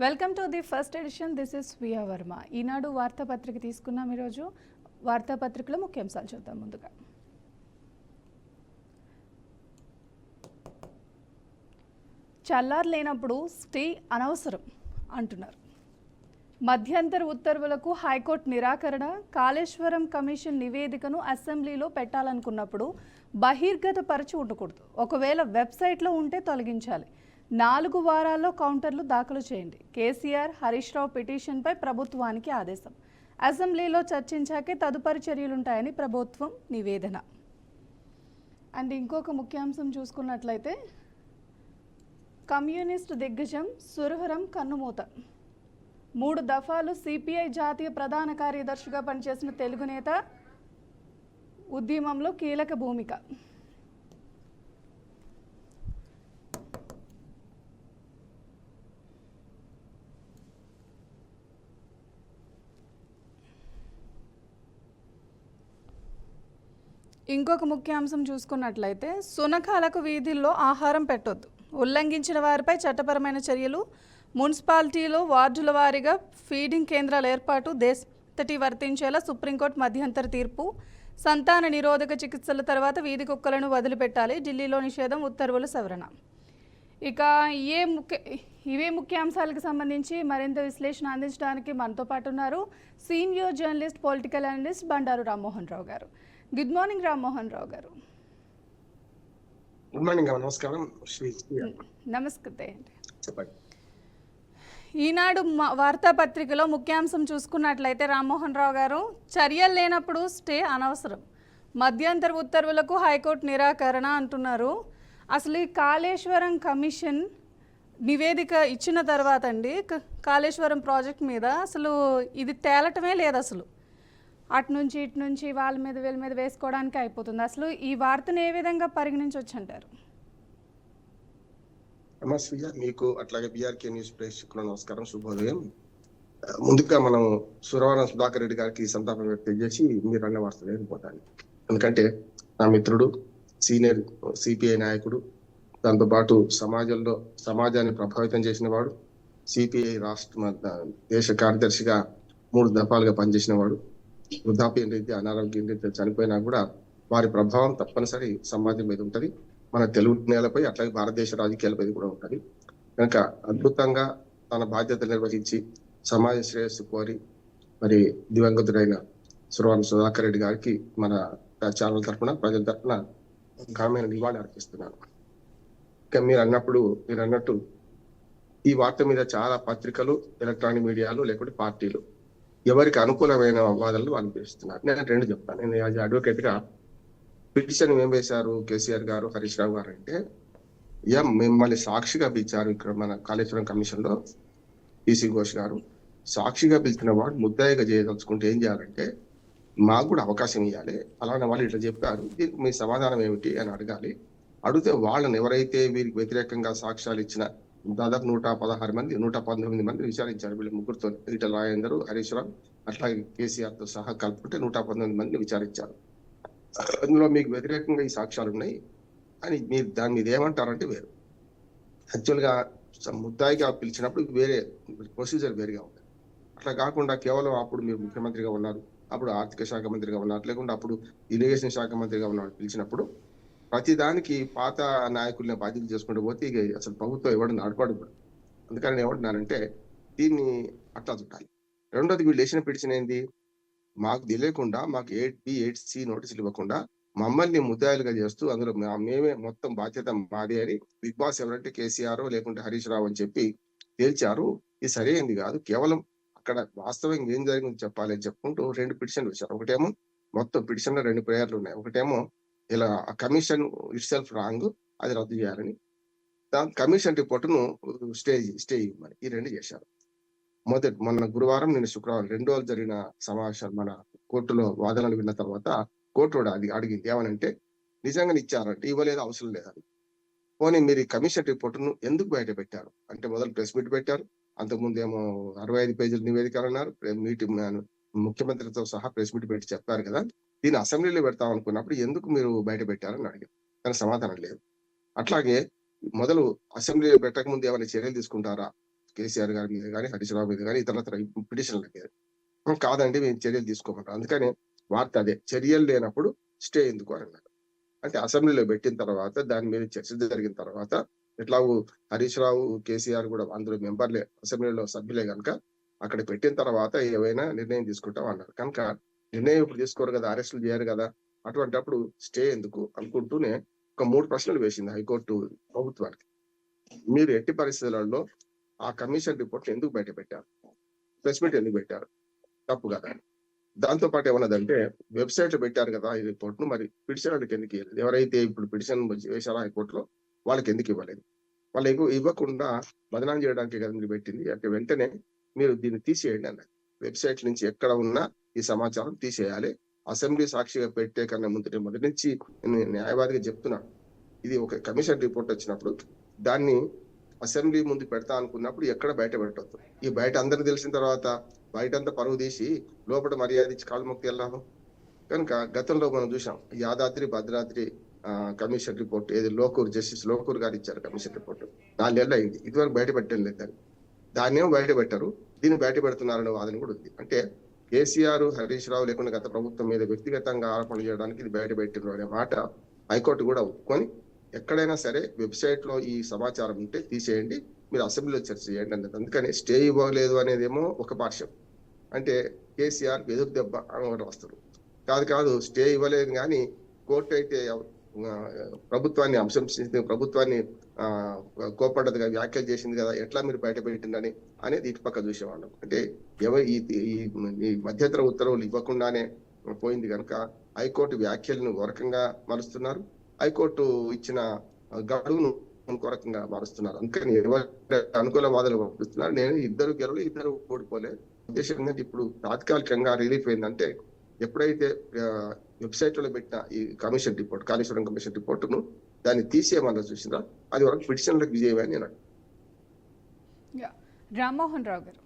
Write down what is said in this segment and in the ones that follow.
Welcome to the first edition. This is వియా వర్మ. ఈనాడు వార్తాపత్రిక తీసుకున్నాం. ఈరోజు వార్తాపత్రికలో ముఖ్యాంశాలు చూద్దాం. ముందుగా చల్లారు లేనప్పుడు స్టే అనవసరం అంటున్నారు. మధ్యంతర ఉత్తర్వులకు హైకోర్టు నిరాకరణ. కాళేశ్వరం కమిషన్ నివేదికను అసెంబ్లీలో పెట్టాలనుకున్నప్పుడు బహిర్గతపరచి ఉండకూడదు. ఒకవేళ వెబ్సైట్లో ఉంటే తొలగించాలి. 4 వారాల్లో కౌంటర్లు దాఖలు చేయండి. కేసీఆర్, హరీష్ రావు పిటిషన్పై ప్రభుత్వానికి ఆదేశం. అసెంబ్లీలో చర్చించాకే తదుపరి చర్యలుంటాయని ప్రభుత్వం నివేదన. అండ్ ఇంకొక ముఖ్యాంశం చూసుకున్నట్లయితే కమ్యూనిస్ట్ దిగ్గజం సురవరం కన్నుమూత. 3 దఫాలు సిపిఐ జాతీయ ప్రధాన కార్యదర్శిగా పనిచేసిన తెలుగు నేత ఉద్యమంలో కీలక భూమిక. ఇంకొక ముఖ్యాంశం చూసుకున్నట్లయితే సునకాలకు వీధుల్లో ఆహారం పెట్టొద్దు. ఉల్లంఘించిన వారిపై చట్టపరమైన చర్యలు. మున్సిపాలిటీలో వార్డుల వారీగా ఫీడింగ్ కేంద్రాల ఏర్పాటు దేశంతటి వర్తించేలా సుప్రీంకోర్టు మధ్యంతర తీర్పు. సంతాన నిరోధక చికిత్సల తర్వాత వీధి కుక్కలను వదిలిపెట్టాలి. ఢిల్లీలో నిషేధం, ఉత్తర్వుల సవరణ. ఇక ఇవే ముఖ్యాంశాలకు సంబంధించి మరింత విశ్లేషణ అందించడానికి మనతో పాటు ఉన్నారు senior journalist, political analyst Bandaru Rammohan Rao గారు. గుడ్ మార్నింగ్ రామ్మోహన్ రావు గారు. గుడ్ మార్నింగ్, నమస్కారం. నమస్తే అండి. చెప్పండి. ఈనాడు వార్తాపత్రికలో ముఖ్యాంశం చూసుకున్నట్లయితే రామ్మోహన్ రావు గారు, చర్యలు లేనప్పుడు స్టే అనవసరం, మధ్యంతర ఉత్తర్వులకు హైకోర్టు నిరాకరణ అంటున్నారు. అసలు ఈ కాళేశ్వరం కమిషన్ నివేదిక ఇచ్చిన తర్వాత అండి, కాళేశ్వరం ప్రాజెక్ట్ మీద అసలు ఇది తేలటమే లేదు. అసలు అటు నుంచి ఇటు నుంచి వాళ్ళ మీద వీళ్ళ మీద వేసుకోవడానికి అయిపోతుంది. అసలు ఈ వార్తను ఏ విధంగా పరిగణించవచ్చు అంటారు? మీకు అట్లాగే బిఆర్కే న్యూస్ ప్రేక్షకులకు నమస్కారం, శుభోదయం. ముందుగా మనం సురవరం సుధాకర్ రెడ్డి గారికి సంతాపం వ్యక్తం చేసి మీరు అన్న వార్త లేకపోతాను. ఎందుకంటే నా మిత్రుడు, సీనియర్ సిపిఐ నాయకుడు, దాంతోపాటు సమాజాన్ని ప్రభావితం చేసిన వాడు, సిపిఐ రాష్ట్ర దేశ కార్యదర్శిగా 3 దఫాలుగా పనిచేసిన వాడు, వృద్ధాప్యం రీత్యా అనారోగ్యం రీత్యా చనిపోయినా కూడా వారి ప్రభావం తప్పనిసరి సమాజం మీద ఉంటుంది. మన తెలుగు నేలపై అట్లాగే భారతదేశ రాజకీయాలపై కూడా ఉంటుంది. కనుక అద్భుతంగా తన బాధ్యత నిర్వహించి సమాజ శ్రేయస్సు కోరి మరి దివంగతుడైన సురవరం సుధాకర్ రెడ్డి గారికి మన ఛానల్ తరఫున, ప్రజల తరఫున ఘనమైన నివాళి అర్పిస్తున్నాను. ఇంకా మీరు అన్నట్టు ఈ వార్త మీద చాలా పత్రికలు, ఎలక్ట్రానిక్ మీడియాలు లేకుంటే పార్టీలు ఎవరికి అనుకూలమైన వాదనలు అనిపిస్తున్నారు. నేను 2 చెప్తాను. నేను యాజ్ అడ్వకేట్ గా పిటిషన్ ఏం వేశారు కేసీఆర్ గారు, హరీష్ రావు గారు అంటే, మిమ్మల్ని సాక్షిగా పిలిచారు. ఇక్కడ మన కాళేశ్వరం కమిషన్ లో పిసి ఘోష్ గారు సాక్షిగా పిలిచిన వాడు ముద్దాయిగా చేయదలుచుకుంటే ఏం చేయాలంటే మాకు కూడా అవకాశం ఇవ్వాలి. అలానే వాళ్ళు ఇట్లా చెప్పారు, దీనికి మీ సమాధానం ఏమిటి అని అడగాలి. అడిగితే వాళ్ళని ఎవరైతే వీరికి వ్యతిరేకంగా సాక్ష్యాలు ఇచ్చిన దాదాపు 116 మంది 119 మంది విచారించారు. వీళ్ళు ముగ్గురుతో, ఈటల రాజేందర్, హరీష్ రావు అట్లాగే కేసీఆర్ తో సహా కలుపుకుంటే 119 మందిని విచారించారు. అందులో మీకు వ్యతిరేకంగా ఈ సాక్ష్యాలు ఉన్నాయి అని మీరు దాని మీద ఏమంటారంటే వేరు. యాక్చువల్ గా ముద్దాయిగా పిలిచినప్పుడు వేరే ప్రొసీజర్ వేరుగా ఉంది. అట్లా కాకుండా కేవలం అప్పుడు మీరు ముఖ్యమంత్రిగా ఉన్నారు, అప్పుడు ఆర్థిక శాఖ మంత్రిగా ఉన్నారు, లేకుంటే అప్పుడు ఇరిగేషన్ శాఖ మంత్రిగా ఉన్నారు పిలిచినప్పుడు ప్రతి దానికి పాత నాయకుల్ని బాధ్యత చేసుకుంటూ పోతే ఇక అసలు ప్రభుత్వం ఎవరు నడపడు. అందుకని నేను ఏమంటున్నానంటే దీన్ని అట్లా చుట్టాలి. రెండోది, వీళ్ళు వేసిన పిటిషన్ ఏంది, మాకు తెలియకుండా మాకు 8B 8C నోటీసులు ఇవ్వకుండా మమ్మల్ని ముద్దాయిలుగా చేస్తూ అందులో మేమే మొత్తం బాధ్యత మాది అని బిగ్ బాస్ ఎవరంటే కేసీఆర్ లేకుంటే హరీష్ రావు అని చెప్పి తేల్చారు. ఇది సరైనది కాదు. కేవలం అక్కడ వాస్తవంగా ఏం జరిగింది చెప్పాలి అని చెప్పుకుంటూ 2 పిటిషన్లు వచ్చారు. ఒకటేమో మొత్తం పిటిషన్ లో 2 ప్రేయర్లు ఉన్నాయి. ఒకటేమో ఇలా కమిషన్ ఇట్ సెల్ఫ్ రాంగ్, అది రద్దు చేయాలని, దాని కమిషన్ రిపోర్టును స్టే ఇవ్వమని, ఈ 2 చేశారు. మొన్న గురువారం, నిన్న శుక్రవారం 2 రోజులు జరిగిన సమావేశాలు మన కోర్టులో వాదనలు విన్న తర్వాత కోర్టు కూడా అది అడిగింది ఏమనంటే నిజంగా ఇచ్చారంటే ఇవ్వలేదు, అవసరం లేదని. పోనీ మీరు ఈ కమిషన్ రిపోర్టును ఎందుకు బయట పెట్టారు అంటే, మొదలు ప్రెస్ మీట్ పెట్టారు, అంతకుముందు ఏమో 65 పేజీల నివేదికలు అన్నారు, ముఖ్యమంత్రితో సహా ప్రెస్ మీట్ పెట్టి చెప్పారు కదా, దీన్ని అసెంబ్లీలో పెడతాం అనుకున్నప్పుడు ఎందుకు మీరు బయట పెట్టారని అడిగారు. కానీ సమాధానం లేదు. అట్లాగే మొదలు అసెంబ్లీలో పెట్టక ముందు ఏమైనా చర్యలు తీసుకుంటారా, కేసీఆర్ గారి మీద కానీ, హరీష్ రావు మీద కానీ, ఇతరత్ర పిటిషన్ల మీద. కాదండి మేము చర్యలు తీసుకోమంటాం. అందుకని వార్త అదే, చర్యలు లేనప్పుడు స్టే ఎందుకు అని అన్నారు. అంటే అసెంబ్లీలో పెట్టిన తర్వాత దాని మీద చర్చ జరిగిన తర్వాత ఎట్లాగూ హరీష్ రావు, కేసీఆర్ కూడా అందులో మెంబర్లే, అసెంబ్లీలో సభ్యులే కనుక అక్కడ పెట్టిన తర్వాత ఏవైనా నిర్ణయం తీసుకుంటాం అన్నారు. కనుక నిర్ణయం ఇప్పుడు తీసుకోరు కదా, అరెస్టులు చేయరు కదా, అటువంటిప్పుడు స్టే ఎందుకు అనుకుంటూనే ఒక 3 ప్రశ్నలు వేసింది హైకోర్టు ప్రభుత్వానికి. మీరు ఎట్టి పరిస్థితులలో ఆ కమిషన్ రిపోర్ట్ ఎందుకు బయట పెట్టారు, ప్రెస్ మీట్ ఎందుకు పెట్టారు, తప్పు కదా అని. దాంతో పాటు ఏమన్నదంటే, వెబ్సైట్ లో పెట్టారు కదా ఈ రిపోర్ట్ ను, మరి పిటిషన్ వాళ్ళకి ఎందుకు ఇవ్వలేదు, ఎవరైతే ఇప్పుడు పిటిషన్ వేశారో హైకోర్టులో వాళ్ళకి ఎందుకు ఇవ్వలేదు, వాళ్ళకి ఇవ్వకుండా బదనాం చేయడానికి కదా మీరు పెట్టింది అంటే వెంటనే మీరు దీన్ని తీసేయండి అన్నారు. వెబ్సైట్ నుంచి ఎక్కడ ఉన్నా ఈ సమాచారం తీసేయాలి. అసెంబ్లీ సాక్షిగా పెట్టే కన్నా మొదటి నుంచి నేను న్యాయవాదిగా చెప్తున్నా, ఇది ఒక కమిషన్ రిపోర్ట్ వచ్చినప్పుడు దాన్ని అసెంబ్లీ ముందు పెడతా అనుకున్నప్పుడు ఎక్కడ బయట పెట్టద్దు. ఈ బయట అందరికి తెలిసిన తర్వాత బయటంతా పరువు తీసి లోపల మర్యాద ఇచ్చి కాళ్ళు మొక్కి వెళ్ళాము. కనుక గతంలో మనం చూసాం యాదాద్రి భద్రాద్రి కమిషన్ రిపోర్ట్, ఏది జస్టిస్ లోకూర్ గారు ఇచ్చారు కమిషన్ రిపోర్ట్, 4 ఏళ్ళు అయింది, ఇదివరకు బయట పెట్టడం లేదు. దాన్ని ఏమో బయట పెట్టారు, దీన్ని బయట పెడుతున్నారనే వాదన కూడా ఉంది. అంటే కేసీఆర్, హరీష్ రావు లేకుండా గత ప్రభుత్వం మీద వ్యక్తిగతంగా ఆరోపణలు చేయడానికి ఇది బయట పెట్టిన అనే మాట హైకోర్టు కూడా ఒప్పుకొని, ఎక్కడైనా సరే వెబ్సైట్ లో ఈ సమాచారం ఉంటే తీసేయండి, మీరు అసెంబ్లీలో చర్చ చేయండి అన్నది. అందుకని స్టే ఇవ్వలేదు అనేదేమో ఒక పార్శ్వం, అంటే కేసీఆర్ ఎదురు దెబ్బ అని వస్తారు. కాదు స్టే ఇవ్వలేదు కానీ కోర్టు అయితే ప్రభుత్వాన్ని అంశించింది, ప్రభుత్వాన్ని కోపడ్డదిగా వ్యాఖ్యలు చేసింది కదా, ఎట్లా మీరు బయట పెట్టిందని అనేది ఇటు పక్క చూసేవాళ్ళం. అంటే ఎవరు ఈ మధ్యంతర ఉత్తర్వులు ఇవ్వకుండానే పోయింది కనుక హైకోర్టు వ్యాఖ్యలను ఒక రకంగా మరుస్తున్నారు, హైకోర్టు ఇచ్చిన గడువును ఇంకో రకంగా మారుస్తున్నారు. అందుకని ఎవరు అనుకూల వాదనలు పంపిస్తున్నారు. నేను ఇద్దరు గెలవలు, ఇద్దరు ఓడిపోలేదు. ఉద్దేశం ఏంటంటే ఇప్పుడు తాత్కాలికంగా రిలీఫ్ అయిందంటే, ఎప్పుడైతే వెబ్సైట్ లో పెట్టిన ఈ కమిషన్ రిపోర్ట్, కాళేశ్వరం కమిషన్ రిపోర్టును దాన్ని తీసేయమన్నా చూసిందా, అది వరకు పిటిషన్లకు విజయమే అని నేను. రామ్మోహన్ రావు గారు,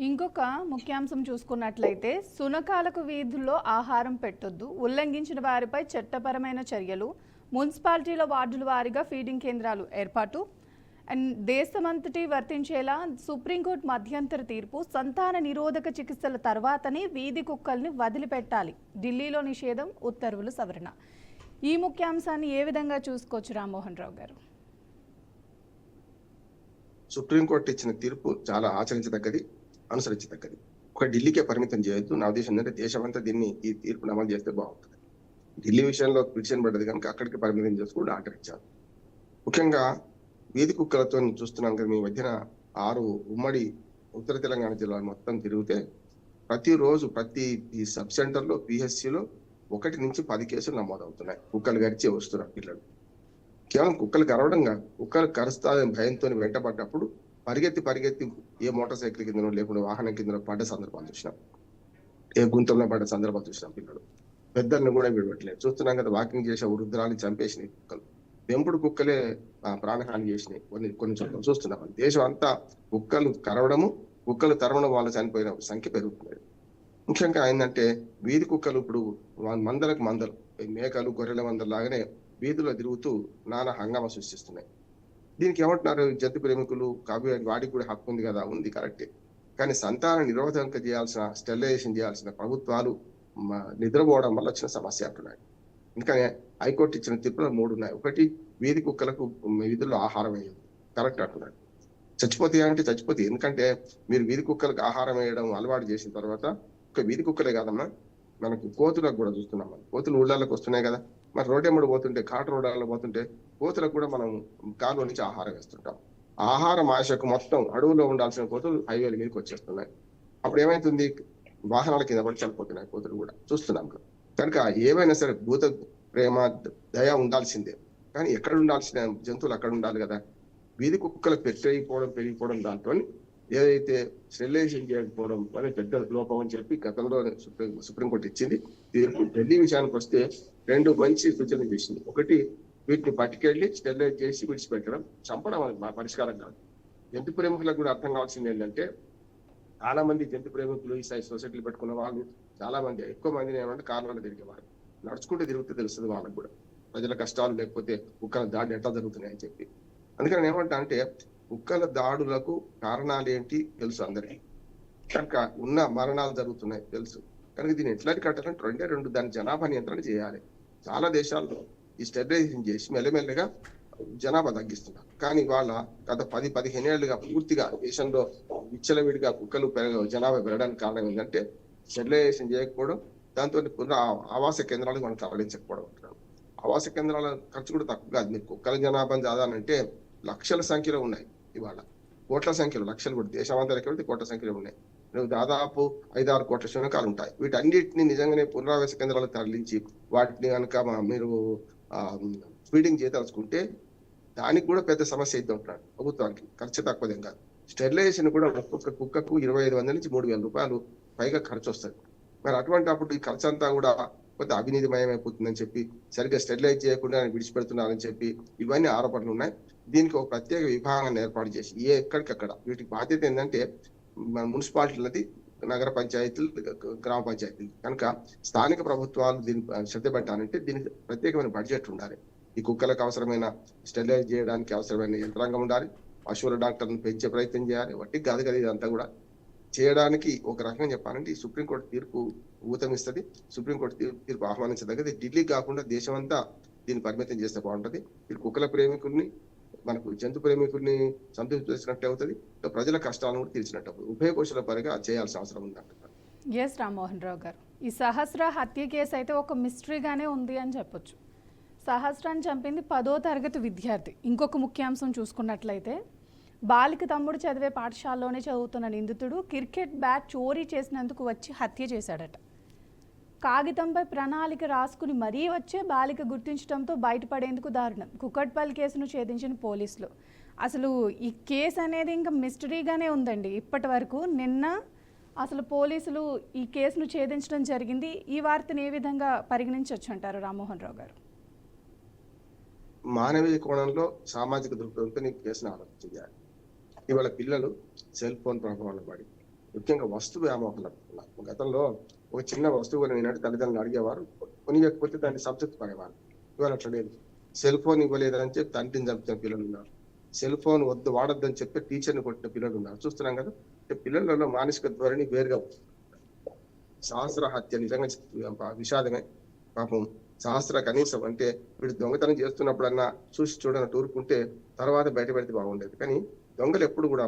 ఇంకొక ముఖ్యాంశం చూసుకున్నట్లయితే, సునకాలకు వీధుల్లో ఆహారం పెట్టొద్దు, ఉల్లంఘించిన వారిపై చట్టపరమైన చర్యలు, మున్సిపాలిటీల వార్డుల వారీగా ఫీడింగ్ కేంద్రాలు ఏర్పాటు, అండ్ దేశమంతటి వర్తించేలా సుప్రీంకోర్టు మధ్యంతర తీర్పు, సంతాన నిరోధక చికిత్సల తర్వాతనే వీధి కుక్కల్ని వదిలిపెట్టాలి, ఢిల్లీలో నిషేధం, ఉత్తర్వులు సవరణ. ఈ ముఖ్యాంశాన్ని ఏ విధంగా చూసుకోవచ్చు రామ్మోహన్ రావు గారు? సుప్రీంకోర్టు ఇచ్చిన తీర్పు చాలా ఆచరించదగ్గది, అనుసరించదగ్గది. ఒక ఢిల్లీకే పరిమితం చేయొద్దు. నా ఉద్దేశం ఏంటంటే దేశమంతా ఈ తీర్పును అమలు చేస్తే బాగుంటుంది. ఢిల్లీ విషయంలో పిటిషన్ పడ్డది కనుక అక్కడికి పరిమితం చేసుకుంటూ ఆర్డర్ ఇచ్చారు. ముఖ్యంగా వీధి కుక్కలతో చూస్తున్నాం కదా, మీ మధ్యన 6 ఉమ్మడి ఉత్తర తెలంగాణ జిల్లాలు మొత్తం తిరిగితే ప్రతిరోజు ప్రతి ఈ సబ్ సెంటర్లో, పిహెచ్సిలో 1 నుంచి 10 కేసులు నమోదవుతున్నాయి. కుక్కలు గడిచి వస్తున్నారు పిల్లలు. కేవలం కుక్కలు కరవడం కాదు, కుక్కలు కరుస్తాయని భయంతో వెంటబడ్డప్పుడు పరిగెత్తి ఏ మోటార్ సైకిల్ కిందనో లేకుండా వాహనం కిందనో పడ్డ సందర్భాలు చూసినాం, ఏ గుంతంలో పడ్డ సందర్భాలు చూసినాం. పిల్లలు పెద్దలను కూడా విడవట్లేదు. చూస్తున్నాం కదా, వాకింగ్ చేసే వృద్ధురాలు చంపేసినాయి కుక్కలు, పెంపుడు కుక్కలే ప్రాణహాని చేసినాయి కొన్ని చోట్ల చూస్తున్నాం. దేశం అంతా కుక్కలు కరవడము, కుక్కలు తరవడం వల్ల చనిపోయిన సంఖ్య పెరుగుతున్నది. ముఖ్యంగా ఏంటంటే వీధి కుక్కలు ఇప్పుడు మందలకు మందలు, మేకలు గొర్రెల మందలు లాగానే వీధిలో తిరుగుతూ నానా హంగామా సృష్టిస్తున్నాయి. దీనికి ఏమంటున్నారు జంతు ప్రేమికులు, వాడికి కూడా హక్కు ఉంది కదా, ఉంది కరెక్టే. కానీ సంతాన నిరోధక చేయాల్సిన, స్టెరిలైజేషన్ చేయాల్సిన ప్రభుత్వాలు నిద్రపోవడం వల్ల వచ్చిన సమస్య అంటున్నాయి. అందుకని హైకోర్టు ఇచ్చిన తీర్పులో 3 ఉన్నాయి. ఒకటి, వీధి కుక్కలకు వీధుల్లో ఆహారం వేయదు, కరెక్ట్ అంటున్నాడు. చచ్చిపోతాయి. ఎందుకంటే మీరు వీధి కుక్కలకు ఆహారం వేయడం అలవాటు చేసిన తర్వాత, ఒక వీధి కుక్కలే కాదమ్మా, మనకు కోతులకు కూడా చూస్తున్నాం. మనం కోతులు ఊళ్ళకి వస్తున్నాయి కదా, మరి రోడ్డెమ్మడి పోతుంటే, కాటు రోడ్లలో పోతుంటే కోతులకు కూడా మనం కాలువ నుంచి ఆహారం వేస్తుంటాం. ఆహారం ఆశకు మొత్తం అడవుల్లో ఉండాల్సిన కోతులు హైవేల మీదకి వచ్చేస్తున్నాయి. అప్పుడు ఏమైతుంది, వాహనాల కింద పడి చనిపోతున్నాయి కోతులు కూడా చూస్తున్నాం. కనుక ఏమైనా సరే భూత ప్రేమ, దయ ఉండాల్సిందే, కానీ ఎక్కడ ఉండాల్సిన జంతువులు అక్కడ ఉండాలి కదా. వీధి కుక్కలకు పెరిగిపోవడం దాంతో ఏదైతే స్టెరిలైజేషన్ చేయకపోవడం అనేది పెద్ద లోపం అని చెప్పి గతంలో సుప్రీంకోర్టు ఇచ్చింది తీర్పు. ఢిల్లీ విషయానికి వస్తే 2 మంచి సూచనలు చేసింది. ఒకటి, వీటిని పట్టుకెళ్లి స్టెరిలైజ్ చేసి విడిచిపెట్టడం, చంపడం పరిష్కారం కాదు. జంతు ప్రేమికులకు కూడా అర్థం కావాల్సింది ఏంటంటే, చాలా మంది జంతు ప్రేమికులు ఈ సొసైటీలు పెట్టుకున్న వాళ్ళు చాలా మంది, ఎక్కువ మంది ఏమంటే కార్లలో తిరిగేవారు, నడుచుకుంటూ తిరిగితే తెలుస్తుంది వాళ్ళకు కూడా ప్రజల కష్టాలు, లేకపోతే కుక్కల దాడి ఎట్లా జరుగుతున్నాయి అని చెప్పి. అందుకని ఏమంటా అంటే, కుక్కల దాడులకు కారణాలు ఏంటి తెలుసు అందరికీ. కనుక ఉన్న మరణాలు జరుగుతున్నాయి తెలుసు. కనుక దీన్ని ఎట్లా కట్టాలంటే రెండు దాని జనాభా నియంత్రణ చేయాలి. చాలా దేశాల్లో ఈ స్టెరిలైజేషన్ చేసి మెల్లమెల్లగా జనాభా తగ్గిస్తున్నారు. కానీ వాళ్ళ గత 10-15 ఏళ్లుగా పూర్తిగా దేశంలో విచ్చలవిడిగా కుక్కలు జనాభా పెరగడానికి కారణం ఏంటంటే స్టెరిలైజేషన్ చేయకపోవడం, దాంతో ఆవాస కేంద్రాలకు మనం తరలించకపోవడం. ఆవాస కేంద్రాల ఖర్చు కూడా తక్కువ కాదు. మీరు కుక్కల జనాభాను చదవాలంటే లక్షల సంఖ్యలో ఉన్నాయి. ఇవాళ కోట్ల సంఖ్యలో, లక్షలు కూడా దేశమంతా లెక్క కోట్ల సంఖ్యలో ఉన్నాయి. దాదాపు 5-6 కోట్ల శునకాలు ఉంటాయి. వీటన్నిటిని నిజంగానే పునరావాస కేంద్రాలకు తరలించి వాటిని కనుక మీరు ఫీడింగ్ చేయదలుచుకుంటే దానికి కూడా పెద్ద సమస్య అయితే ఉంటున్నాడు ప్రభుత్వానికి. ఖర్చు తక్కువదేం కాదు. స్టెరిలైజేషన్ కూడా ఒక్కొక్క కుక్కకు 2500 నుంచి 3000 రూపాయలు పైగా ఖర్చు వస్తుంది. మరి అటువంటి అప్పుడు ఈ ఖర్చు అంతా కూడా కొంత అవినీతిమయమైపోతుందని చెప్పి, సరిగ్గా స్టెరిలైజ్ చేయకుండా విడిచిపెడుతున్నారని చెప్పి ఇవన్నీ ఆరోపణలు ఉన్నాయి. దీనికి ఒక ప్రత్యేక విభాగాన్ని ఏర్పాటు చేసి ఎక్కడికక్కడ వీటికి బాధ్యత ఏంటంటే మన మున్సిపాలిటీలది, నగర పంచాయతీలు, గ్రామ పంచాయతీలు. కనుక స్థానిక ప్రభుత్వాలు దీన్ని శ్రద్ధ పెట్టాలంటే దీనికి ప్రత్యేకమైన బడ్జెట్ ఉండాలి. ఈ కుక్కలకు అవసరమైన స్టెరిలైజ్ చేయడానికి అవసరమైన యంత్రాంగం ఉండాలి. పశువుల డాక్టర్ని పెంచే ప్రయత్నం చేయాలి. వట్టి గది ఇదంతా కూడా చేయడానికి ఒక రకంగా చెప్పాలంటే ఈ సుప్రీంకోర్టు తీర్పు ఊతమిస్తుంది. సుప్రీంకోర్టు తీర్పు ఆహ్వానించదగ్గది. ఢిల్లీ కాకుండా దేశమంతా దీన్ని పరిమితం చేస్తే బాగుంటది. ఇది కుక్కల ప్రేమికుల్ని, మనకు జంతు ప్రేమికుల్ని సంతృప్తి చేసినట్టు అవుతుంది, ప్రజల కష్టాలను కూడా తీర్చినట్టు అవుతుంది. ఉభయ కోశాల పరంగా చేయాల్సిన అవసరం ఉంది అంటున్నారు. ఎస్ రామ్మోహన్ రావు గారు, ఈ సహస్ర హత్య కేసు అయితే ఒక మిస్టరీగానే ఉంది అని చెప్పొచ్చు. సహస్రాన్ని చంపింది 10వ తరగతి విద్యార్థి. ఇంకొక ముఖ్యాంశం చూసుకున్నట్లయితే బాలిక తమ్ముడు చదివే పాఠశాలలోనే చదువుతున్న నిందితుడు క్రికెట్ బ్యాట్ చోరీ చేసినందుకు వచ్చి హత్య చేశాడట. కాగితంపై ప్రణాళిక రాసుకుని మరీ వచ్చే బాలిక గుర్తించడంతో బయటపడేందుకు దారుణం. కుకట్పల్లి కేసును ఛేదించిన పోలీసులు. అసలు ఈ కేసు అనేది ఇంకా మిస్టరీగానే ఉందండి ఇప్పటి వరకు. నిన్న అసలు పోలీసులు ఈ కేసును ఛేదించడం జరిగింది. ఈ వార్తను ఏ విధంగా పరిగణించవచ్చు అంటారు రామ్మోహన్ రావు గారు? మానవీయ కోణంలో, సామాజిక దృక్పథంతో నీకు కేసును ఆలోచించాలి. ఇవాళ పిల్లలు సెల్ ఫోన్ ప్రభావంలో పడి ముఖ్యంగా వస్తు వ్యామోహం నడుపుతున్నారు. గతంలో ఒక చిన్న వస్తువు కొనినట్టు తల్లిదండ్రులు అడిగేవారు, కొనియకపోతే దాన్ని సంతృప్తి పడేవారు. ఇవాళ అట్లా లేదు. సెల్ ఫోన్ ఇవ్వలేదని చెప్పి తండ్రిని చంపుతున్న పిల్లలు ఉన్నారు. సెల్ ఫోన్ వాడొద్దని చెప్పి టీచర్ని కొట్టిన పిల్లలు ఉన్నారు. చూస్తున్నాం కదా. పిల్లలలో మానసిక ధోరణి వేరుగా ఉంటుంది. సహస్ర హత్య నిజంగా విషాదమే. పాపం సహస్ర కనీసం అంటే వీడు దొంగతనం చేస్తున్నప్పుడన్నా చూసి చూడనట్టు ఊరుకుంటే తర్వాత బయట పెడితే బాగుండేది. కానీ దొంగలు ఎప్పుడు కూడా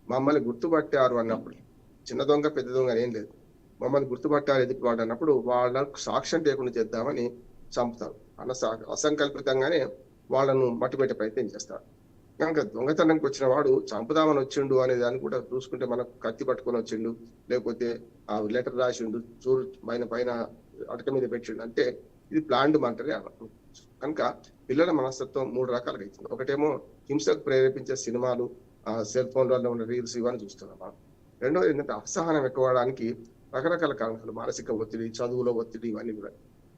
మమ్మల్ని గుర్తుపట్టారు అన్నప్పుడు, చిన్న దొంగ పెద్ద దొంగ ఏం లేదు, మమ్మల్ని గుర్తుపట్టారు ఎదుటి వాడు అన్నప్పుడు వాళ్ళకు సాక్ష్యం లేకుండా చేద్దామని చంపుతారు. అసంకల్పితంగానే వాళ్ళను మట్టిపెట్టే ప్రయత్నం చేస్తారు. కనుక దొంగతనానికి వచ్చిన వాడు చంపుదామని వచ్చిండు అనే దాన్ని కూడా చూసుకుంటే, మనకు కత్తి పట్టుకొని వచ్చిండు, లేకపోతే ఆ లెటర్ రాసిండు, చూరు పైన అటక మీద పెట్టిండు అంటే ఇది ప్లాన్డ్ మర్డరే. కనుక పిల్లల మనస్తత్వం 3 రకాలుగా అవుతుంది. ఒకటేమో హింసకు ప్రేరేపించే సినిమాలు, సెల్ ఫోన్లలో ఉన్న రీల్స్, ఇవన్నీ చూస్తున్నాం. రెండోది ఏంటంటే అసహనం ఎక్కువడానికి రకరకాల కారణాలు, మానసిక ఒత్తిడి, చదువులో ఒత్తిడి, ఇవన్నీ కూడా.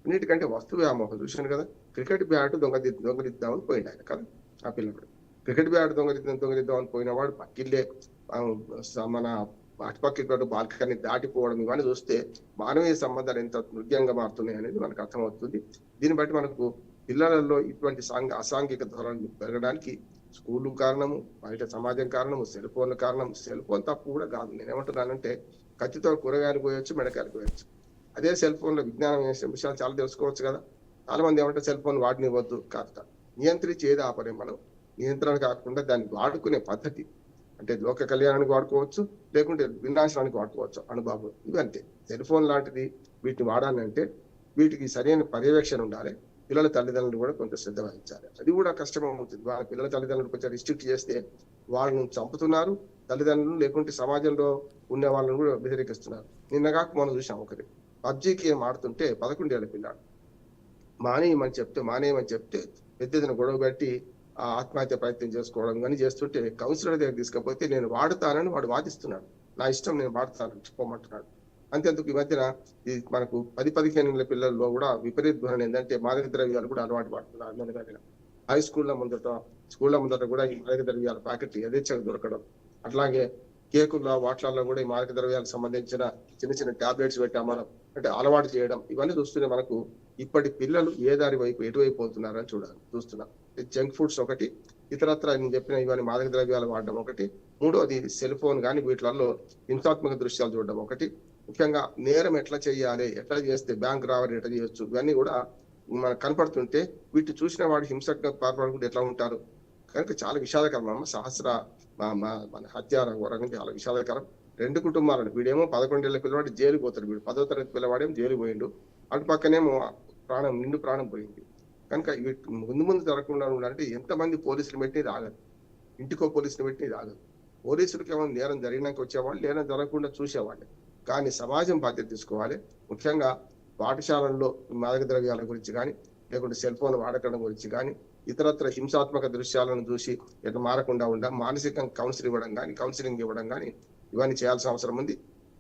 అన్నిటికంటే వస్తు వ్యామోహం. చూశాను కదా, క్రికెట్ బ్యాట్ దొంగలిద్దామని పోయిండు ఆయన కదా. ఆ పిల్లడు క్రికెట్ బ్యాట్ దొంగలిద్దామని పోయిన వాడు పక్కిల్లే మన అటుపక్క బాల్కనీ దాటిపోవడం, ఇవన్నీ చూస్తే మానవీయ సంబంధాలు ఎంత నృత్యంగా మారుతున్నాయి అనేది మనకు అర్థమవుతుంది. దీన్ని బట్టి మనకు పిల్లలలో ఇటువంటి అసాంఘిక ధోరణి పెరగడానికి స్కూలు కారణము, బయట సమాజం కారణము, సెల్ ఫోన్ కారణం. సెల్ ఫోన్ తప్పు కూడా కాదు. నేనేమంటున్నానంటే కత్తితో కూరగాయలు పోయొచ్చు, మెడకాయలు పోయొచ్చు. అదే సెల్ ఫోన్ లో విజ్ఞానం విషయాలు చాలా తెలుసుకోవచ్చు కదా. చాలా మంది ఏమంటే సెల్ ఫోన్ వాడినివ్వద్దు కాదు. నియంత్రించి ఏది ఆపలేం మనం. నియంత్రణ కాకుండా దాన్ని వాడుకునే పద్ధతి అంటే లోక కళ్యాణానికి వాడుకోవచ్చు, లేకుంటే వినాశనానికి వాడుకోవచ్చు అనుభవం. ఇవంతే. సెల్ ఫోన్ లాంటిది వీటిని వాడాలంటే వీటికి సరైన పర్యవేక్షణ ఉండాలి. పిల్లల తల్లిదండ్రులు కూడా కొంత శ్రద్ధ వహించాలి. అది కూడా కష్టం అవుతుంది. వాళ్ళ పిల్లల తల్లిదండ్రులు కొంచెం రిస్ట్రిక్ట్ చేస్తే వాళ్ళను చంపుతున్నారు తల్లిదండ్రులు, లేకుంటే సమాజంలో ఉండే వాళ్ళని కూడా వ్యతిరేకిస్తున్నారు. నిన్నగాక మనం చూసాం, ఒకటి పబ్జీకి ఏం ఆడుతుంటే 11 ఏళ్ల పిల్లాడు మానేయమని చెప్తే పెద్దదిన గొడవ పెట్టి ఆత్మహత్య ప్రయత్నం చేసుకోవడం కానీ చేస్తుంటే కౌన్సిలర్ దగ్గర తీసుకపోతే నేను వాడుతానని వాడు వాదిస్తున్నాడు. నా ఇష్టం, నేను వాడుతాను చెప్పమంటున్నాడు. అంతేందుకు ఈ మధ్యన ఈ మనకు 10-15 ఏళ్ల పిల్లల్లో కూడా విపరీత ధోరణి ఏంటంటే మాదక ద్రవ్యాలు కూడా అలవాటు పడుతున్నారు. హై స్కూళ్ల ముందట కూడా ఈ మాదక ద్రవ్యాల ప్యాకెట్ యథేచ్ఛగా దొరకడం, అట్లాగే కేకుల్లో వాట్లలో కూడా ఈ మాదక ద్రవ్యాలకు సంబంధించిన చిన్న టాబ్లెట్స్ పెట్టామనం అంటే అలవాటు చేయడం, ఇవన్నీ చూస్తూనే మనకు ఇప్పటి పిల్లలు ఏ దారి వైపు ఎటువైపు పోతున్నారని చూస్తున్నాం. జంక్ ఫుడ్స్ ఒకటి, ఇతరత్ర నేను చెప్పిన ఇవన్నీ మాదక ద్రవ్యాలు వాడడం ఒకటి, మూడోది సెల్ ఫోన్ కానీ వీటిలలో హింసాత్మక దృశ్యాలు చూడడం ఒకటి, ముఖ్యంగా నేరం ఎట్లా చేయాలి, ఎట్లా చేస్తే బ్యాంక్ రావాలి ఎట్లా చేయొచ్చు, ఇవన్నీ కూడా మనకు కనపడుతుంటే వీటిని చూసిన వాడు హింసకు పాల్పడుకుంటే ఎట్లా ఉంటారు. కనుక చాలా విషాదకరం అమ్మ. సహస్ర మన హత్య ఘోరంగా చాలా విషాదకరం. 2 కుటుంబాలను, వీడేమో 11 ఏళ్ల పిల్లవాడు జైలు పోతాడు, వీడు 10వ తరగతి పిల్లవాడేమో జైలు పోయిండు, అటు పక్కనేమో నిండు ప్రాణం పోయింది. కనుక ముందు జరగకుండా ఉండాలంటే ఎంతమంది పోలీసులు పెట్టి ఇది ఆగదు, ఇంటికో పోలీసులు పెట్టి ఇది ఆగదు. పోలీసులకి ఏమైనా నేరం జరిగినాక వచ్చేవాళ్ళు, నేరం జరగకుండా చూసేవాళ్ళు. కానీ సమాజం బాధ్యత తీసుకోవాలి. ముఖ్యంగా పాఠశాలల్లో మాదక ద్రవ్యాల గురించి కానీ, లేకుంటే సెల్ ఫోన్ వాడకడం గురించి కానీ, ఇతరత్ర హింసాత్మక దృశ్యాలను చూసి ఎట్లా మారకుండా మానసికంగా కౌన్సిలింగ్ ఇవ్వడం కానీ ఇవన్నీ చేయాల్సిన అవసరం ఉంది.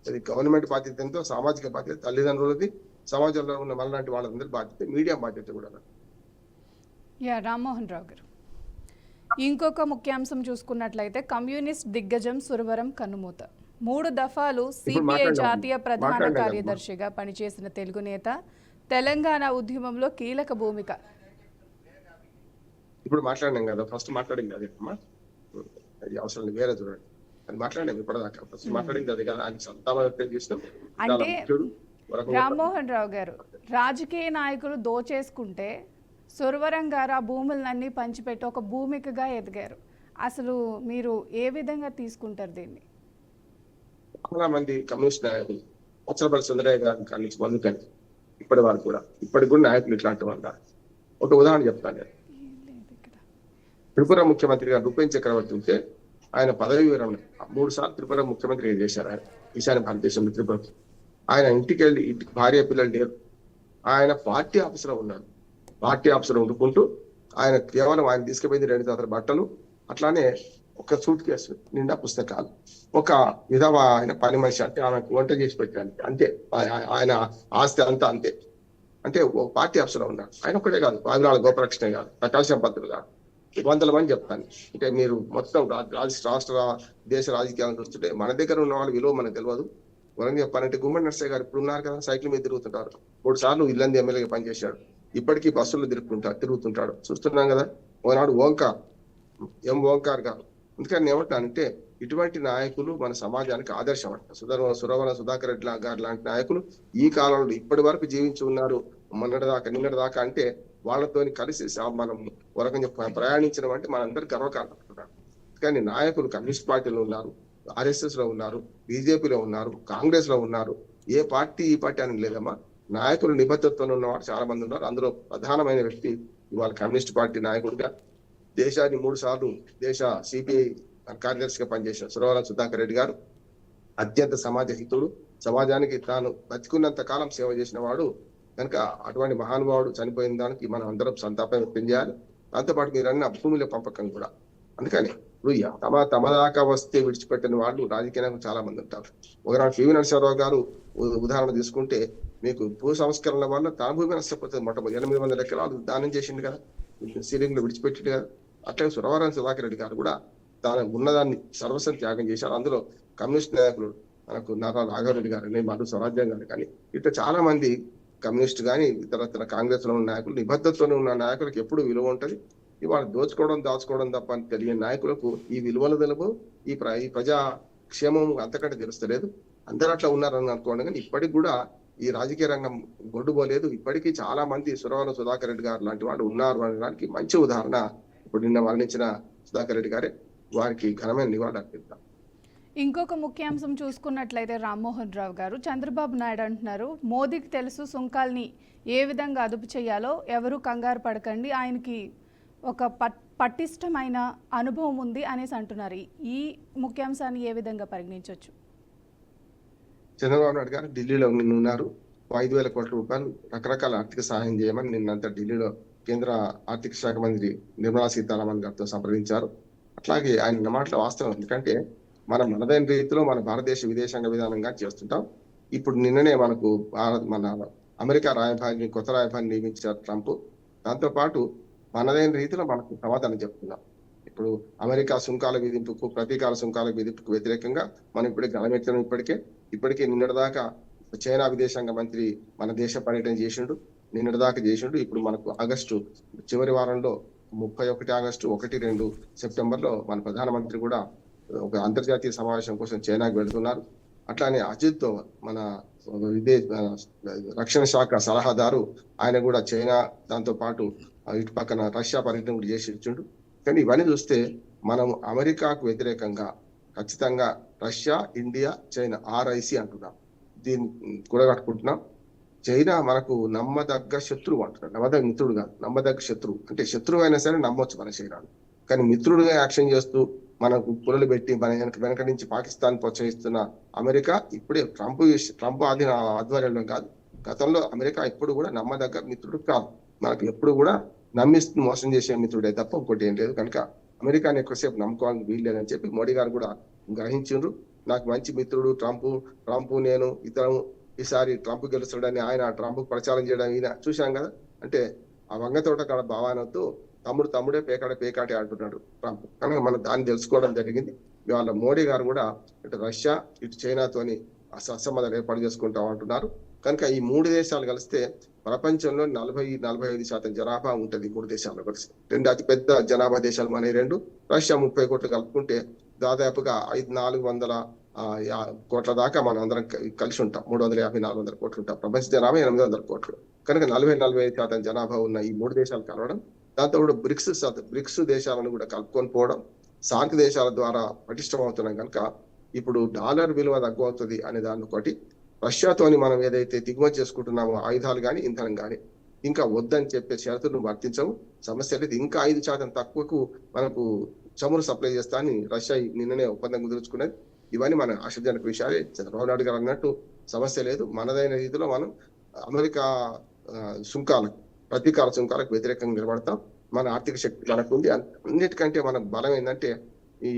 అది గవర్నమెంట్ బాధ్యత ఎంతో, సామాజిక బాధ్యత తల్లిదండ్రులది, సమాజంలో ఉన్న మనలాంటి వాళ్ళందరి బాధ్యత, మీడియా బాధ్యత కూడా. రామ్మోహన్ రావు గారు, ఇంకొక ముఖ్యాంశం చూసుకున్నట్లయితే కమ్యూనిస్ట్ దిగ్గజం సురవరం కన్నుమూత. 3 దఫాలు సిపిఐ జాతీయ ప్రధాన కార్యదర్శిగా పనిచేసిన తెలుగు నేత తెలంగాణ ఉద్యమంలో కీలక భూమిక. ఇప్పుడు మాట్లాడినాం కదా, ఫస్ట్ మాట్లాడింది అదే అమ్మా, అది అవసరం లేదు, వేరే చూడండి. అది మాట్లాడినాం ఇప్పటిదాకా, ఫస్ట్ మాట్లాడింది అది కదా. ఆయన సంతానం చేసినాం. అంటే రామ్మోహన్ రావు గారు, రాజకీయ నాయకులు దోచేసుకుంటే సురవరం గారు ఆ భూములన్నీ పంచిపెట్టి ఒక భూమికగా ఎదిగారు. అసలు మీరు ఏ విధంగా తీసుకుంటారు దీన్ని? చాలా మంది కమ్యూనిస్ట్ నాయకులు అచ్చలపల్లి సుందరయ్య గారిని కానీ మొదలుకొని ఇప్పటికి కూడా నాయకులు ఇట్లాంటి వాళ్ళు. ఒక ఉదాహరణ చెప్తాను నేను. త్రిపుర ముఖ్యమంత్రిగా రూపేన్ చక్రవర్తి ఉంటే ఆయన పదవి విరమణ 3 సార్లు త్రిపుర ముఖ్యమంత్రి చేశారు. ఆయన ఈశాన్య భారతదేశంలో త్రిపుర. ఆయన ఇంటికి భార్య పిల్లలు లేరు. ఆయన పార్టీ ఆఫీసులో ఉన్నాడు. పార్టీ ఆఫీసులో ఉండుకుంటూ ఆయన కేవలం ఆయన తీసుకుపోయింది 2 జతల బట్టలు, అట్లానే ఒక సూట్ కేసు నిండా పుస్తకాలు, ఒక విధవ ఆయన పని మనిషి, అంటే ఆమెకు వంట చేసి పెట్టడానికి అంతే. ఆయన ఆస్తి అంతా అంతే. అంటే ఒక పార్టీ ఆఫీసులో ఉన్నాడు. ఆయన ఒక్కడే కాదు, వావిలాల గోపరక్షణ కాదు, ప్రకాశం పంతులు కాదు, 100 మంది చెప్తాను. అంటే మీరు మొత్తం రాష్ట్ర దేశ రాజకీయాలను చూస్తుంటే మన దగ్గర ఉన్న వాళ్ళ విలువ మనకు తెలియదు. మనం చెప్పాలంటే గుమ్మడి నర్సయ్య గారు ఇప్పుడు ఉన్నారు కదా, సైకిల్ మీద తిరుగుతుంటారు. 3 సార్లు ఇల్లంది ఎమ్మెల్యేగా పనిచేశాడు. ఇప్పటికీ బస్సులు తిరుగుతుంటాడు, చూస్తున్నాం కదా. ఒకనాడు ఓంకార్ గారు. అందుకని ఏమంటానంటే ఇటువంటి నాయకులు మన సమాజానికి ఆదర్శం అంట. సురవరం సుధాకర్ రెడ్డి గారు లాంటి నాయకులు ఈ కాలంలో ఇప్పటి వరకు జీవించి ఉన్నారు. నిన్నటి దాకా అంటే వాళ్ళతో కలిసి మనం వరకంగా ప్రయాణించడం అంటే మనందరూ గర్వకారణం. కానీ నాయకులు కమ్యూనిస్ట్ పార్టీలో ఉన్నారు, RSS లో ఉన్నారు, బీజేపీలో ఉన్నారు, కాంగ్రెస్ లో ఉన్నారు. ఏ పార్టీ ఈ పార్టీ అని లేదమ్మా. నాయకులు నిబద్ధతతో ఉన్నవాడు చాలా మంది ఉన్నారు. అందులో ప్రధానమైన వ్యక్తి ఇవాళ కమ్యూనిస్ట్ పార్టీ నాయకుడిగా దేశాన్ని 3 సార్లు దేశ సిపిఐ కార్యదర్శిగా పనిచేసిన సురవరం సుధాకర్ రెడ్డి గారు అత్యంత సమాజ హితుడు. సమాజానికి తాను బతికున్నంత కాలం సేవ చేసిన వాడు. కనుక అటువంటి మహానుభావుడు చనిపోయిన దానికి మనం అందరం సంతాపం వ్యక్తం చేయాలి. దాంతోపాటు మీరు అన్న భూమిలో పంపకం కూడా. అందుకని ఇప్పుడు తమ దాకా వస్తే విడిచిపెట్టిన వాళ్ళు రాజకీయంగా చాలా మంది ఉంటారు. ఒకనాడు పివి నరసింహారావు గారు ఉదాహరణ తీసుకుంటే మీకు భూ సంస్కరణ వల్ల తన భూమి నష్టపోతుంది. మొట్టమొదటి 800 ఎకరాలు దానం చేసిండు కదా, సీలింగ్ లో విడిచిపెట్టిండు కదా. అట్లే సురవరం సుధాకర్ రెడ్డి గారు కూడా తాను ఉన్నదాన్ని సర్వస్వం త్యాగం చేశారు. అందులో కమ్యూనిస్ట్ నాయకులు మనకు నారా రాఘవరెడ్డి గారు, మధు స్వరాజ్యం గారు కానీ ఇట్లా చాలా మంది కమ్యూనిస్ట్ కానీ ఇతర కాంగ్రెస్ లో ఉన్న నాయకులు, నిబద్ధతతోనే ఉన్న నాయకులకు ఎప్పుడు విలువ ఉంటుంది. ఇవాళ దాచుకోవడం తప్ప అని తెలియని నాయకులకు ఈ విలువలు తెలుపు, ఈ ప్రజా క్షేమం అంతకంటే తెలుస్తలేదు. అందరూ అట్లా ఉన్నారని అనుకోండి. కానీ ఇప్పటికి కూడా ఈ రాజకీయ రంగం గొడ్డుపోలేదు. ఇప్పటికీ చాలా మంది సురవరం సుధాకర్ రెడ్డి గారు లాంటి వాళ్ళు ఉన్నారు అనడానికి మంచి ఉదాహరణ ఇప్పుడు నిన్న మరణించిన సుధాకర్ రెడ్డి గారే. వారికి ఘనమైన నివాళులు అర్పిద్దాం. ఇంకొక ముఖ్యాంశం చూసుకున్నట్లయితే రామ్మోహన్ రావు గారు, చంద్రబాబు నాయుడు అంటున్నారు మోదీకి తెలుసు సుంకాల్ని ఏ విధంగా అదుపు చేయాలో, ఎవరు కంగారు పడకండి, ఆయనకి ఒక పటిష్టమైన అనుభవం ఉంది అనేసి అంటున్నారు. ఈ ముఖ్యాంశాన్ని ఏ విధంగా పరిగణించవచ్చు? చంద్రబాబు నాయుడు గారు ఢిల్లీలో ఉన్నారు. 5,000 కోట్ల రూపాయలు రకరకాల ఆర్థిక సహాయం చేయమని నిన్నంతా ఢిల్లీలో కేంద్ర ఆర్థిక శాఖ మంత్రి నిర్మలా సీతారామన్ గారితో సంప్రదించారు. అట్లాగే ఆయన మాటల వాస్తవం. ఎందుకంటే మనం మనదైన రీతిలో మన భారతదేశ విదేశాంగ విధానంగా చేస్తుంటాం. ఇప్పుడు నిన్ననే మన అమెరికా రాయబారిని, కొత్త రాయబారిని నియమించారు ట్రంప్. దాంతోపాటు మనదైన రీతిలో మనకు సమాధానం చెప్తున్నాం. ఇప్పుడు అమెరికా సుంకాల విధింపుకు, ప్రతీకార సుంకాల విధింపుకు వ్యతిరేకంగా మనం ఇప్పుడే గలమెత్తాం. ఇప్పటికే నిన్నటిదాకా చైనా విదేశాంగ మంత్రి మన దేశ పర్యటన చేసిండు. నిన్నటిదాకా చేసిండు. ఇప్పుడు మనకు ఆగస్టు చివరి వారంలో 31 ఆగస్టు 1-2 సెప్టెంబర్లో మన ప్రధానమంత్రి కూడా ఒక అంతర్జాతీయ సమావేశం కోసం చైనాకు వెళ్తున్నారు. అట్లానే అజిత్ దోవల్ మన రక్షణ శాఖ సలహాదారు ఆయన కూడా చైనా దాంతో పాటు ఇటు పక్కన రష్యా పర్యటన కూడా చేసి ఇచ్చిండు. కానీ ఇవన్నీ చూస్తే మనం అమెరికాకు వ్యతిరేకంగా ఖచ్చితంగా రష్యా, ఇండియా, చైనా RIC అంటున్నాం. దీన్ని కూడగట్టుకుంటున్నాం. చైనా మనకు నమ్మదగ్గ శత్రువు అంటున్నాడు. నమ్మదగ్గ మిత్రుడు కాదు, నమ్మదగ్గ శత్రువు. అంటే శత్రువు అయినా సరే నమ్మొచ్చు మన చైనాను. కానీ మిత్రుడుగా యాక్షన్ చేస్తూ మనకు పుల్లలు పెట్టి మన వెనక నుంచి పాకిస్తాన్ ప్రోత్సహిస్తున్న అమెరికా ఇప్పుడే ట్రంప్ ఆధ్వర్యంలో కాదు, గతంలో అమెరికా ఎప్పుడు కూడా నమ్మదగ్గ మిత్రుడు కాదు. మనకు ఎప్పుడు కూడా నమ్మిస్తూ మోసం చేసే మిత్రుడే తప్ప ఇంకోటి ఏం లేదు. కనుక అమెరికాని ఎక్కువసేపు నమ్ముకోవాలని వీల్లేదని చెప్పి మోడీ గారు కూడా గ్రహించిండ్రు. నాకు మంచి మిత్రుడు ట్రంప్ నేను ఇతరం ఈసారి ట్రంప్ గెలుస్తాడని ఆయన ట్రంప్ ప్రచారం చేయడం ఈయన చూశాం కదా. అంటే ఆ వంగతోట కాడ భావానతో తమ్ముడే పేకాటే అంటున్నాడు ట్రంప్. కనుక మనం దాన్ని తెలుసుకోవడం జరిగింది. ఇవాళ మోడీ గారు కూడా ఇటు రష్యా ఇటు చైనాతోని సత్సంబంధాలు ఏర్పాటు చేసుకుంటాం అంటున్నారు. కనుక ఈ 3 దేశాలు కలిస్తే ప్రపంచంలో 40-45% జనాభా ఉంటుంది. 3 దేశాల్లో కలిసి 2 అతిపెద్ద జనాభా దేశాలు మన 2. రష్యా 30 కోట్లు కలుపుకుంటే దాదాపుగా 400 కోట్ల దాకా మనం అందరం కలిసి ఉంటాం. 350-400 కోట్లు ఉంటాం. ప్రపంచ జనాభా 800 కోట్లు. కనుక 40-45% జనాభా ఉన్న ఈ 3 దేశాలు కలవడం, దాంతో కూడా బ్రిక్స్ దేశాలను కూడా కలుపుకొని పోవడం, సార్క్ దేశాల ద్వారా పటిష్టమవుతున్నాం. కనుక ఇప్పుడు డాలర్ విలువ తగ్గుతుంది అనే దాన్ని ఒకటి, రష్యాతోని మనం ఏదైతే దిగుమతి చేసుకుంటున్నామో ఆయుధాలు కానీ ఇంధనం కానీ ఇంకా వద్దని చెప్పే షరతులను వర్తించవు. సమస్య లేదు. ఇంకా 5% తక్కువకు మనకు చమురు సప్లై చేస్తా అని రష్యా నిన్ననే ఒప్పందం కుదుర్చుకున్నది. ఇవన్నీ మన ఆశాజనక విషయాలే. చంద్రబాబు నాయుడు గారు అన్నట్టు సమస్య లేదు. మనదైన రీతిలో మనం అమెరికా ప్రతీకార సుంకాలకు వ్యతిరేకంగా నిలబడతాం. మన ఆర్థిక శక్తి మనకు ఉంది. అన్నిటికంటే మనకు బలం ఏంటంటే ఈ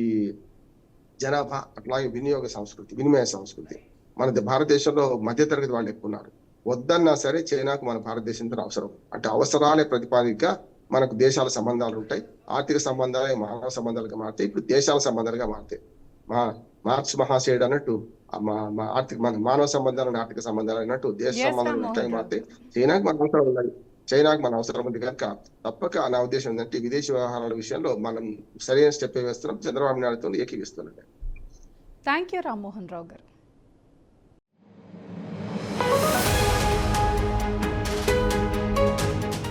జనాభా, అట్లాగే వినిమయ సంస్కృతి. మన భారతదేశంలో మధ్యతరగతి వాళ్ళు ఎక్కువ ఉన్నారు. వద్దన్నా సరే చైనాకు మన భారతదేశంతో అవసరం. అంటే అవసరాలే ప్రతిపాదిక మనకు దేశాల సంబంధాలు ఉంటాయి. ఆర్థిక సంబంధాలే మానవ సంబంధాలుగా మారుతాయి. ఇప్పుడు దేశాల సంబంధాలుగా మారుతాయి. మార్క్స్ మహాశయుడు అన్నట్టు మన మానవ సంబంధాలను ఆర్థిక సంబంధాలు అన్నట్టు దేశ సంబంధాలు ఎట్లా మారుతాయి. చైనాకు మన అవసరం ఉన్నాయి. చైనాకు మన అవసరం ఉంది కనుక తప్పక నా ఉద్దేశం ఏంటంటే విదేశీ వ్యవహారాల విషయంలో మనం సరైన స్టెప్ వేస్తున్నాం. చంద్రబాబు నాయుడుతో ఏకీవిస్తున్నాం. థ్యాంక్ యూ రామ్మోహన్ రావు గారు.